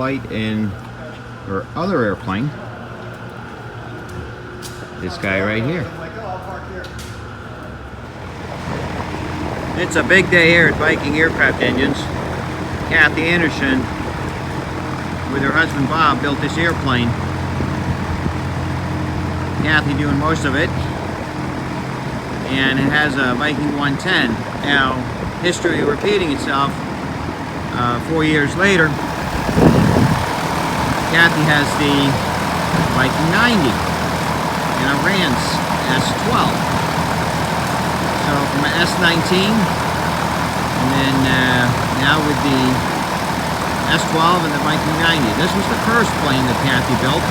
flight in her other airplane. This guy right here. It's a big day here at Viking Aircraft Engines. Kathy Anderson, with her husband Bob, built this airplane. Kathy doing most of it. And it has a Viking 110. Now, history repeating itself. 4 years later, Kathy has the Viking 90 and a Rance S-12. So from an S-19, and then now with the S-12 and the Viking 90. This was the first plane that Kathy built.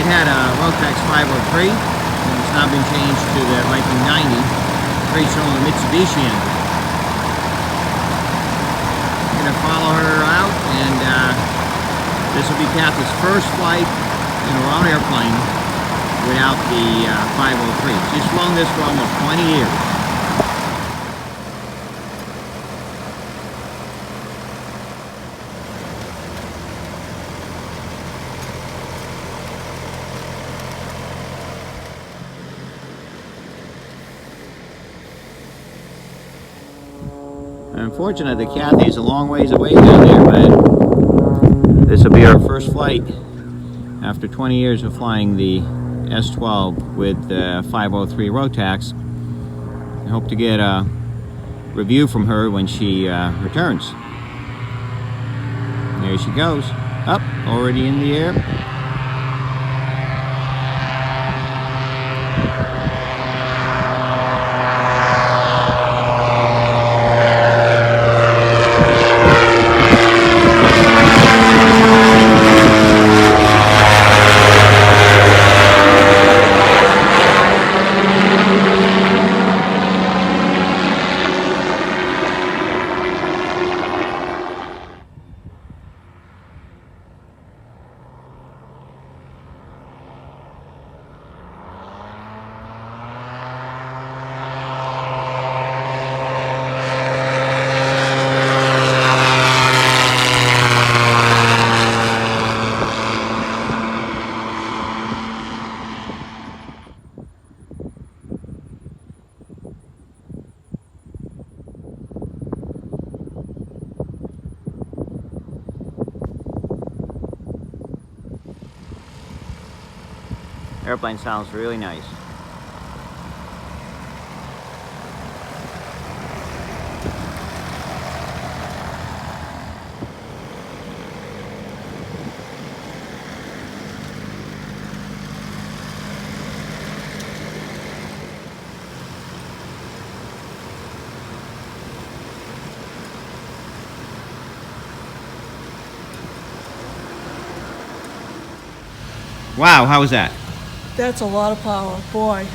It had a Rotax 503, and it's now been changed to the Viking 90, three-cylinder Mitsubishi engine. I'm going to follow her out, and this will be Kathy's first flight in her own airplane without the 503. She's flown this for almost 20 years. Unfortunately, Kathy's a long ways away down there, but this will be our first flight after 20 years of flying the S-12 with the 503 Rotax. I hope to get a review from her when she returns. There she goes. Up, already in the air. Airplane sounds really nice. Wow, how was that? That's a lot of power. Boy,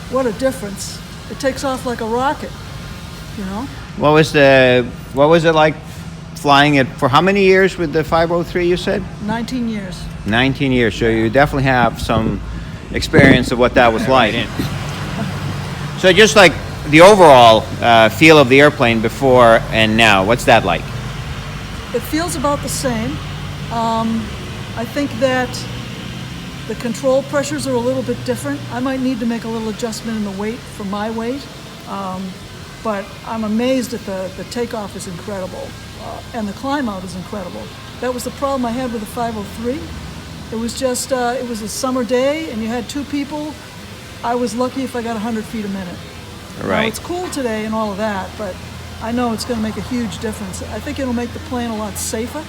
what a difference. It takes off like a rocket, you know? What was it like flying it for how many years with the 503 you said? 19 years. 19 years, so you definitely have some experience of what that was like. So just like the overall feel of the airplane before and now, what's that like? It feels about the same. I think that the control pressures are a little bit different. I might need to make a little adjustment in the weight for my weight, but I'm amazed at the takeoff is incredible, and the climb out is incredible. That was the problem I had with the 503. It was just, it was a summer day and you had two people. I was lucky if I got 100 feet a minute. Right. Now, it's cool today and all of that, but I know it's going to make a huge difference. I think it'll make the plane a lot safer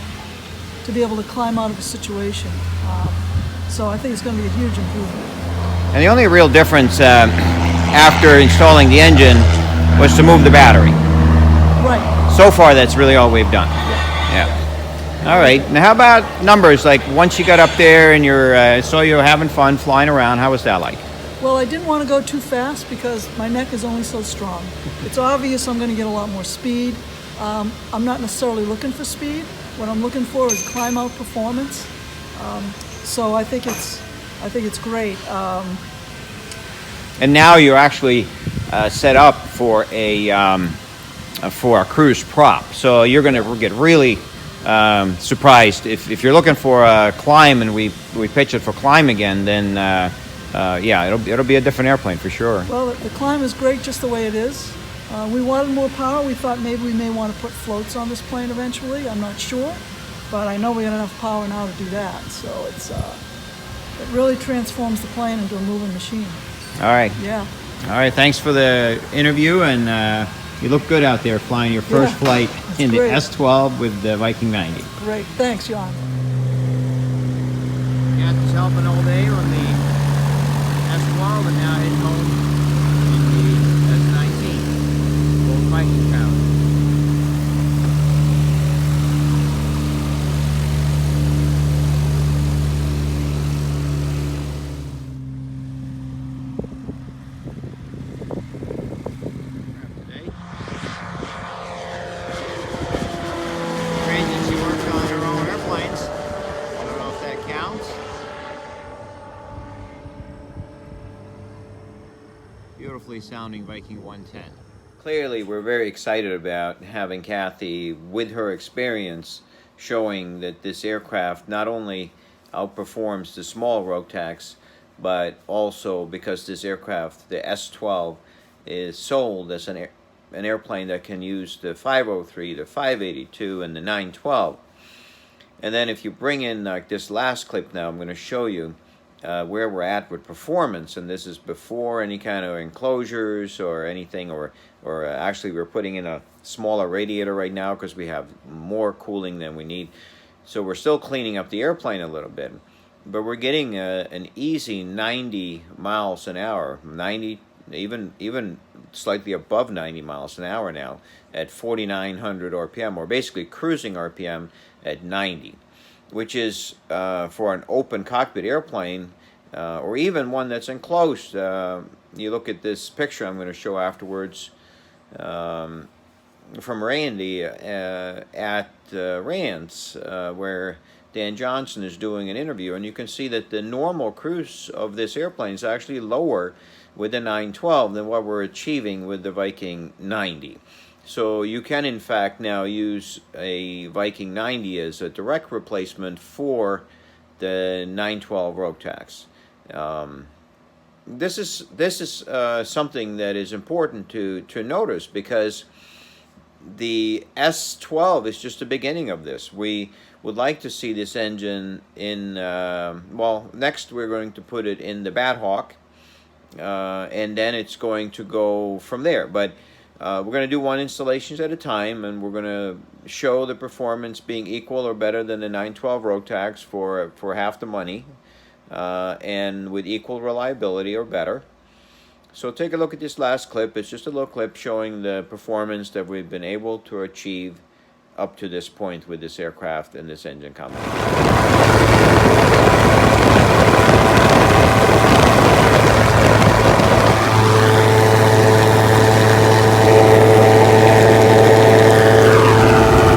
to be able to climb out of a situation. So I think it's going to be a huge improvement. And the only real difference after installing the engine was to move the battery. Right. So far, that's really all we've done. Yeah. All right. Now, how about numbers? Like once you got up there and you're, saw you were having fun flying around, how was that like? Well, I didn't want to go too fast because my neck is only so strong. It's obvious I'm going to get a lot more speed. I'm not necessarily looking for speed. What I'm looking for is climb out performance. So I think it's great. And now you're actually set up for a cruise prop. So you're going to get really surprised. If you're looking for a climb and we pitch it for climb again, then yeah, it'll be a different airplane for sure. Well, the climb is great just the way it is. We wanted more power. We thought maybe we may want to put floats on this plane eventually. I'm not sure, but I know we got enough power now to do that. So it really transforms the plane into a moving machine. All right. Yeah. All right. Thanks for the interview, and you look good out there flying your first flight in the great. S-12 with the Viking 90. Great. Thanks, John. Got yourself an all day on the S-12 and now heading home in the S-19. Old Viking power. She works on her own airplanes. I don't know if that counts. Beautifully sounding Viking 110. Clearly, we're very excited about having Kathy, with her experience, showing that this aircraft not only outperforms the small Rotax, but also because this aircraft, the S-12, is sold as an airplane that can use the 503, the 582, and the 912. And then if you bring in like this last clip now, I'm going to show you where we're at with performance, and this is before any kind of enclosures or anything, or actually we're putting in a smaller radiator right now because we have more cooling than we need. So we're still cleaning up the airplane a little bit, but we're getting an easy 90 miles an hour, 90, even slightly above 90 miles an hour now at 4,900 RPM, or basically cruising RPM at 90, which is for an open cockpit airplane, or even one that's enclosed. You look at this picture I'm going to show afterwards from Randy at Rand's, where Dan Johnson is doing an interview, and you can see that the normal cruise of this airplane is actually lower with the 912 than what we're achieving with the Viking 90. So you can in fact now use a Viking 90 as a direct replacement for the 912 Rotax. This is something that is important to notice, because the S-12 is just the beginning of this. We would like to see this engine in, well, next we're going to put it in the Bat Hawk, and then it's going to go from there. But we're going to do one installation at a time, and we're going to show the performance being equal or better than the 912 Rotax for half the money, and with equal reliability or better. So take a look at this last clip. It's just a little clip showing the performance that we've been able to achieve up to this point with this aircraft and this engine combination.